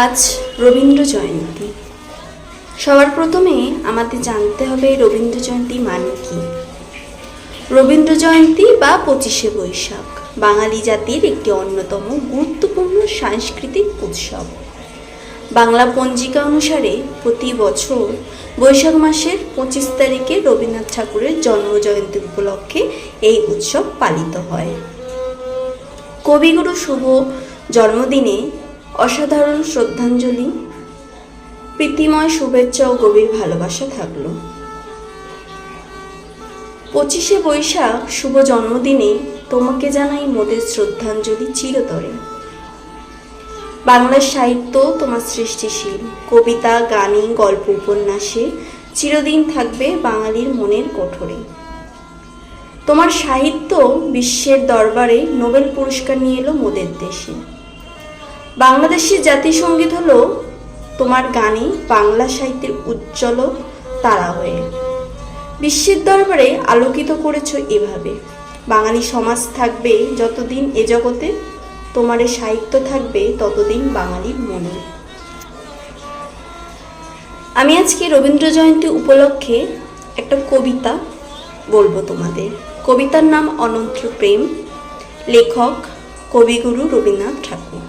আজ রবীন্দ্র জয়ন্তী। সবার প্রথমে আমাদের জানতে হবে রবীন্দ্র জয়ন্তী মানে কি। রবীন্দ্র জয়ন্তী বা 25শে বৈশাখ বাঙালি জাতির একটি অন্যতম গুরুত্বপূর্ণ সাংস্কৃতিক উৎসব। বাংলা পঞ্জিকা অনুসারে প্রতি বছর বৈশাখ মাসের 25 তারিখে রবীন্দ্রনাথ ঠাকুরের জন্মজয়ন্তী উপলক্ষে এই উৎসব পালিত হয়। কবিগুরু শুভ জন্মদিনে অসাধারণ শ্রদ্ধাঞ্জলি, প্রীতিময় শুভেচ্ছা ও গভীর ভালোবাসা থাকলো। 25শে বৈশাখ শুভ জন্মদিনে তোমাকে জানাই মোদের শ্রদ্ধাঞ্জলি চিরতরে। বাংলার সাহিত্য তোমার সৃষ্টিশীল, কবিতা, গানে, গল্প, উপন্যাসে চিরদিন থাকবে বাঙালির মনের কোঠরে। তোমার সাহিত্য বিশ্বের দরবারে নোবেল পুরস্কার নিয়ে এলো মোদের দেশে। বাংলাদেশের জাতীয় হলো তোমার গানে বাংলা সাহিত্যের উজ্জ্বল তারা হয়ে বিশ্বের দরবারে আলোকিত করেছো। এভাবে বাঙালি সমাজ থাকবে যতদিন এ জগতে, তোমার সাহিত্য থাকবে ততদিন বাঙালির মনে। আমি আজকে রবীন্দ্র জয়ন্তী উপলক্ষে একটা কবিতা বলবো তোমাদের। কবিতার নাম অনন্ত প্রেম, লেখক কবিগুরু রবীন্দ্রনাথ ঠাকুর।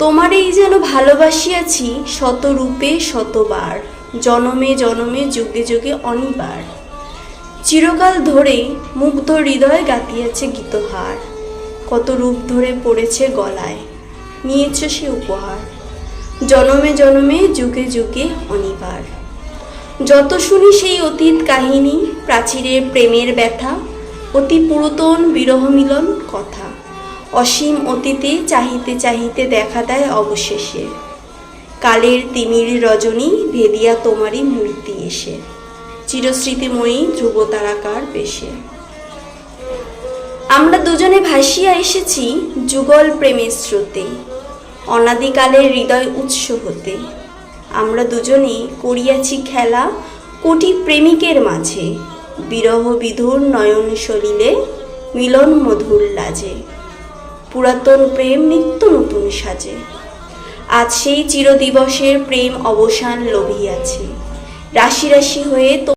তোমারেই যেন ভালোবাসিয়াছি শত রূপে শতবার, জনমে জনমে যুগে যুগে অনিবার। চিরকাল ধরে মুগ্ধ হৃদয় গাতিয়াছে গীতহার, কত রূপ ধরে পড়েছে গলায়, নিয়েছ সে উপহার। জনমে জনমে যুগে যুগে অনিবার। যত শুনি সেই অতীত কাহিনী, প্রাচীরের প্রেমের ব্যথা, অতি পুরাতন বিরহ মিলন কথা। অসীম অতীতে চাহিতে চাহিতে দেখা দেয় অবশেষে, কালের তিমির রজনী ভেদিয়া তোমারই মূর্তি এসে, চিরস্মৃতিময়ী ধ্রুব তারাকার বেশে। আমরা দুজনে ভাসিয়া এসেছি যুগল প্রেমের স্রোতে, অনাদিকালের হৃদয় উৎস হতে। আমরা দুজনে করিয়াছি খেলা কোটি প্রেমিকের মাঝে, বিরহ বিধুর নয়ন সলিলে মিলন মধুর লাজে। পুরাতন প্রেম নিত্য নতুন সাজে, আজ সেই চিরদিবসের প্রেম অবসান লভিয়াছে। রাশি রাশি হয়ে